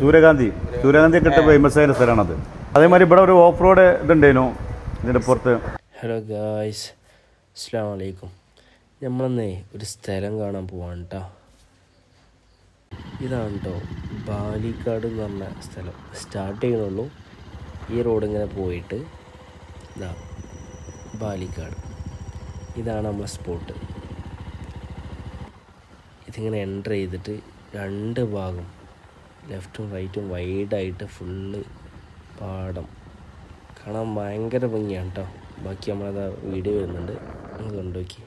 സൂര്യകാന്തി ഒക്കെ ഇട്ട് ഫേമസ് ആയ സ്ഥലമാണത്. അതേമാതിരി ഇവിടെ ഒരു ഓഫ് റോഡ് ഇതുണ്ടേനു ഇതിൻ്റെ പുറത്ത്. ഹലോ ഗായ്സ്, അസ്സലാമു അലൈക്കും. നമ്മളെന്നേ ഒരു സ്ഥലം കാണാൻ പോവാണ് കേട്ടോ. ഇതാണ് കേട്ടോ ബാലിക്കാട് എന്ന് പറഞ്ഞ സ്ഥലം. സ്റ്റാർട്ട് ചെയ്യണുള്ളൂ. ഈ റോഡ് ഇങ്ങനെ പോയിട്ട് ഇതാ ബാലിക്കാട്. ഇതാണ് നമ്മളെ സ്പോട്ട്. ഇതിങ്ങനെ എൻ്റർ ചെയ്തിട്ട് രണ്ട് ഭാഗം ലെഫ്റ്റും റൈറ്റും വൈഡായിട്ട് ഫുള്ള് പാടം കാണാൻ ഭയങ്കര ഭംഗിയാണ് കേട്ടോ. ബാക്കി നമ്മളത് വീഡിയോ വരുന്നുണ്ട്, നിങ്ങൾ കണ്ടുനോക്കി.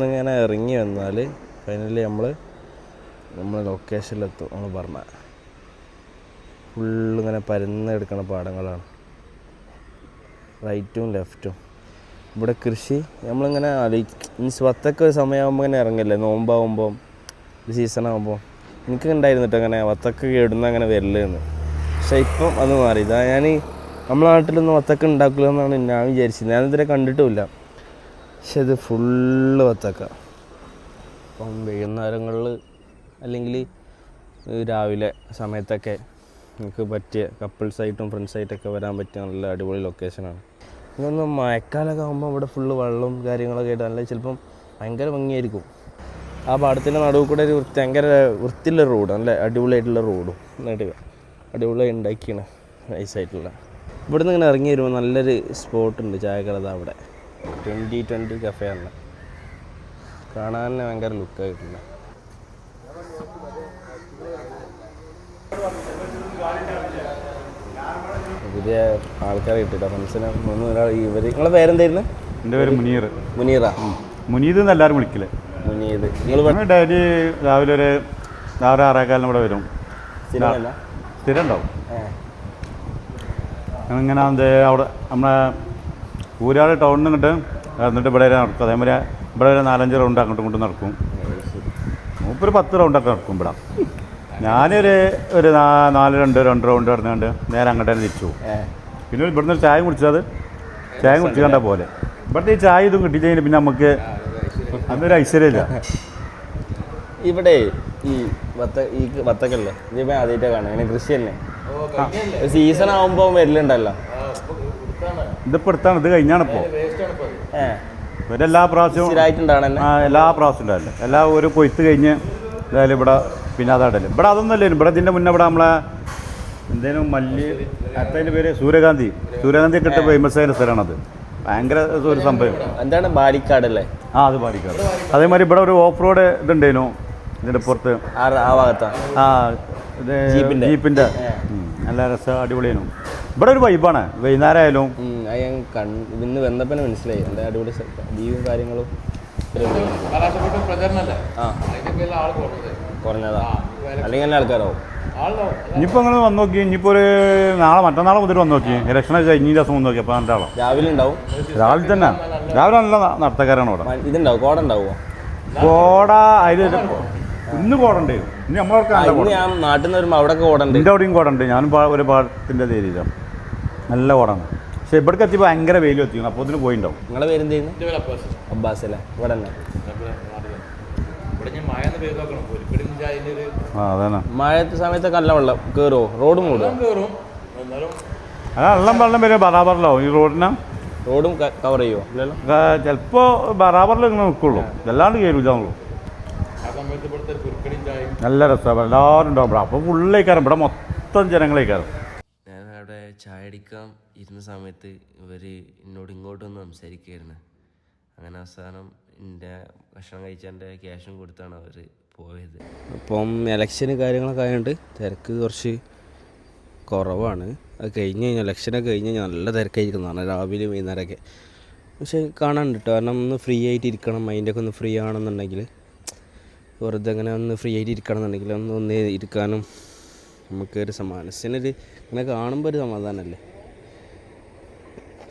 ഇങ്ങനെ ഇറങ്ങി വന്നാൽ ഫൈനലി നമ്മൾ ലൊക്കേഷനിലെത്തും. നമ്മൾ പറഞ്ഞ ഫുള്ളിങ്ങനെ പരന്നെടുക്കണ പാടങ്ങളാണ്, റൈറ്റും ലെഫ്റ്റും. ഇവിടെ കൃഷി നമ്മളിങ്ങനെ മീൻസ് വത്തക്ക സമയമാകുമ്പോൾ ഇങ്ങനെ ഇറങ്ങില്ലേ, നോമ്പാകുമ്പോൾ ഒരു സീസണാകുമ്പോൾ. എനിക്ക് ഉണ്ടായിരുന്നു കേട്ടോ അങ്ങനെ വത്തക്ക കേടുന്ന അങ്ങനെ വരലെന്ന്. പക്ഷേ ഇപ്പം അത് മാറി. ഇതാ ഞാൻ നമ്മളെ നാട്ടിലൊന്നും വത്തക്ക ഉണ്ടാക്കില്ല എന്നാണ് ഞാൻ വിചാരിച്ചത്. ഞാനിതുവരെ കണ്ടിട്ടുമില്ല. പക്ഷെ ഇത് ഫുള്ള് വത്തക്ക. ഇപ്പം വൈകുന്നേരങ്ങളിൽ അല്ലെങ്കിൽ രാവിലെ സമയത്തൊക്കെ നമുക്ക് പറ്റിയ കപ്പിൾസായിട്ടും ഫ്രണ്ട്സായിട്ടൊക്കെ വരാൻ പറ്റിയ നല്ല അടിപൊളി ലൊക്കേഷനാണ്. ഇതൊന്ന് മഴക്കാലമൊക്കെ ആകുമ്പോൾ ഇവിടെ ഫുള്ള് വെള്ളവും കാര്യങ്ങളൊക്കെ ആയിട്ട് നല്ല ചിലപ്പം ഭയങ്കര ഭംഗിയായിരിക്കും. ആ പാടത്തിൻ്റെ നടുവ് കൂടെ ഒരു ഭയങ്കര വൃത്തിയുള്ള റോഡ്, നല്ല അടിപൊളിയായിട്ടുള്ള റോഡും എന്നിട്ട് അടിപൊളിയായി ഉണ്ടാക്കിയാണ്, നൈസായിട്ടുള്ള. ഇവിടുന്ന് ഇങ്ങനെ ഇറങ്ങി വരുമ്പോൾ നല്ലൊരു സ്പോട്ടുണ്ട്, ചായക്കട അവിടെ 2020 കഫേ ആണ്. കാണാൻ തന്നെ ഭയങ്കര ലുക്കായിട്ടുണ്ട്. പുതിയ ആൾക്കാരെ കിട്ടിട്ടോ ഫ്രണ്ട്സിനെ. നിങ്ങളെ പേരെന്തായിരുന്നു? എൻ്റെ പേര് മുനീറ. മുനീദ് എന്ന് എല്ലാവരും വിളിക്കില്ലേ. മുനീദ്. നിങ്ങൾ ഡെയിലി രാവിലെ ഒരു 6-6:15 ഇവിടെ വരും. സ്ഥിരം ഉണ്ടാവും. ഇങ്ങനെ അവിടെ നമ്മളെ ഊരാട് ടൗണിൽ നിന്നിട്ട് എന്നിട്ട് ഇവിടെ വരെ നടക്കും. അതേമാതിരി ഇവിടെ വരെ 4-5 റൗണ്ട് അങ്ങോട്ടും ഇങ്ങോട്ടും നടക്കും. മൂപ്പര് 10 റൗണ്ടൊക്കെ നടക്കും ഇവിടെ. ഞാനൊരു 2 റൗണ്ട് നടന്നുകൊണ്ട് നേരെ അങ്ങോട്ട് തന്നെ തിരിച്ചു പോകും. പിന്നെ ഇവിടുന്ന് ചായ കുടിച്ചാൽ പോലെ ഇവിടുത്തെ ഈ ചായ ഇതും കിട്ടിക്കഴിഞ്ഞാൽ പിന്നെ നമുക്ക് അതൊരു ഐശ്വര്യമില്ല. ഇവിടെ ഈ വത്തക്കല്ലേ ഇതിപ്പോൾ ആദ്യമായിട്ടാണ് കാണുക. അങ്ങനെ കൃഷി തന്നെ സീസൺ ആകുമ്പോൾ വരലുണ്ടല്ലോ. ഇതിപ്പോൾ എടുത്താണ്, ഇത് കഴിഞ്ഞാണിപ്പോൾ. ഇവരെല്ലാ പ്രാവശ്യവും എല്ലാ പ്രാവശ്യം ഉണ്ടാവില്ല. എല്ലാ ഒരു കൊയ്ത്ത് കഴിഞ്ഞ് എന്തായാലും ഇവിടെ പിന്നെ അതടല്ലേ. ഇവിടെ അതൊന്നുമല്ല. ഇവിടെ ഇതിൻ്റെ മുന്നേ ഇവിടെ നമ്മളെ എന്തേലും അതിൻ്റെ പേര് സൂര്യകാന്തി ഒക്കെ ഇട്ട് ഫേമസ് ആയ സ്ഥലമാണത്. ഭയങ്കര ഒരു സംഭവം. എന്താണ് ബാലിക്കാടല്ലേ? അത് ബാലിക്കാട്. അതേമാതിരി ഇവിടെ ഒരു ഓഫ് റോഡ് ഇതുണ്ടേനു ഇതിൻ്റെ പുറത്ത്. ജീപ്പിൻ്റെ നല്ല രസം, അടിപൊളിയായിരുന്നു. ഇവിടെ ഒരു വൈബാണ്. വൈകുന്നേരം ആയാലും ഇന്ന് വന്നപ്പോൾ മനസ്സിലായി നല്ല അടിപൊളി വ്യൂവും കാര്യങ്ങളും. കുറഞ്ഞതാ അല്ലെങ്കിൽ നല്ല ആൾക്കാരാവും. ഇനിയിപ്പോൾ നിങ്ങൾ വന്ന് നോക്കി. ഇനിയിപ്പോൾ ഒരു മറ്റന്നാളെ മുതൽ വന്ന് നോക്കി. ഇലക്ഷൻ കഴിഞ്ഞ ദിവസം വന്ന് നോക്കി. അപ്പോൾ രണ്ടാളോ രാവിലെ ഉണ്ടാവും. രാവിലെ തന്നെ. രാവിലെ നല്ല നടത്തക്കാരാണ് ഇവിടെ. ഇതുണ്ടാവും, കോട ഉണ്ടാവുമോ? കോട അതിൽ ഇന്ന് കോടണ്ട്. ഇനി നമ്മളൊക്കെ ഞാൻ നാട്ടിൽ നിന്ന് വരുമ്പോൾ അവിടെ കോടണ്ട്. എൻ്റെ അവിടെയും കോടണ്ട്. ഞാനും ഒരു പാടത്തിൻ്റെ ഏരിയയിലാണ്. നല്ല കോടാണ്. പക്ഷെ ഇവിടേക്ക് എത്തിയപ്പോൾ ഭയങ്കര വെയിൽ എത്തിക്കണം. അപ്പോൾ ഇതിന് പോയിണ്ടാവും. നിങ്ങളെ പേരെന്തായിരുന്നു? അബ്ബാസ് അല്ലേ? ഇവിടെ തന്നെ മഴത്തെ സമയത്തൊക്കെ നല്ല വെള്ളം കയറുമോ? റോഡ് മൂടും. വെള്ളം വരും ബറാബറിലാവും. ഈ റോഡും കവർ ചെയ്യുമോ? ഇല്ലല്ലോ. ചിലപ്പോൾ ബറാബറിൽ ഇങ്ങനെ നിൽക്കുള്ളൂ, അല്ലാണ്ട് കയറില്ലാന്നുള്ളൂ. നല്ല രസമാണ്. എല്ലാവരും ഉണ്ടാവും ഇവിടെ. അപ്പോൾ ഫുള്ളേക്കാരം ഇവിടെ മൊത്തം ജനങ്ങളേക്കാരം. ഞാൻ അവിടെ ചായ അടിക്കാൻ ഇരുന്ന സമയത്ത് ഇവർ എന്നോട് ഇങ്ങോട്ടൊന്ന് സംസാരിക്കുകയായിരുന്നു. അങ്ങനെ അവസാനം എൻ്റെ ഭക്ഷണം കഴിച്ചതിൻ്റെ ക്യാഷും കൊടുത്താണ് അവർ പോയത്. അപ്പം ഇലക്ഷന് കാര്യങ്ങളൊക്കെ ആയതുകൊണ്ട് തിരക്ക് കുറച്ച് കുറവാണ്. അത് കഴിഞ്ഞ് കഴിഞ്ഞാൽ ഇലക്ഷനൊക്കെ കഴിഞ്ഞ് കഴിഞ്ഞാൽ നല്ല തിരക്കായിരിക്കുന്നതാണ് രാവിലെ വൈകുന്നേരമൊക്കെ. പക്ഷേ കാണാനുണ്ട് കേട്ടോ. കാരണം ഒന്ന് ഫ്രീ ആയിട്ട് ഇരിക്കണം, മൈൻഡൊക്കെ ഒന്ന് ഫ്രീ ആണെന്നുണ്ടെങ്കിൽ, വെറുതെ അങ്ങനെ ഒന്ന് ഫ്രീ ആയിട്ട് ഇരിക്കണം എന്നുണ്ടെങ്കിൽ ഒന്ന് ഇരിക്കാനും നമുക്കൊരു മനസ്സിനൊരു ഇങ്ങനെ കാണുമ്പോൾ ഒരു സമാധാനമല്ലേ.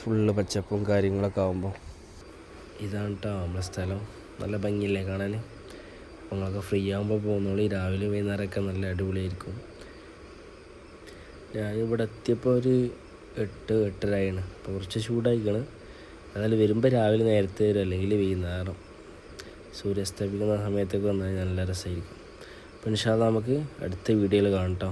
ഫുള്ള് പച്ചപ്പും കാര്യങ്ങളൊക്കെ ആകുമ്പോൾ. ഇതാണ് കേട്ടോ നമ്മളെ സ്ഥലം. നല്ല ഭംഗിയില്ലേ കാണാൻ. അപ്പോൾ നിങ്ങളൊക്കെ ഫ്രീ ആകുമ്പോൾ പോകുന്നോളി. രാവിലെ വൈകുന്നേരമൊക്കെ നല്ല അടിപൊളിയായിരിക്കും. ഞാനിവിടെ എത്തിയപ്പോൾ ഒരു 8-8:30 ആയിണ്. അപ്പോൾ കുറച്ച് ചൂടായിക്കാണ്. എന്നാലും വരുമ്പോൾ രാവിലെ നേരത്തെ വരും, അല്ലെങ്കിൽ വൈകുന്നേരം സൂര്യാസ്തമിക്കുന്ന സമയത്തൊക്കെ വന്നാൽ നല്ല രസമായിരിക്കും. അപ്പോൾ ഇൻഷാ അല്ലാഹ് നമുക്ക് അടുത്ത വീഡിയോയിൽ കാണാം കേട്ടോ.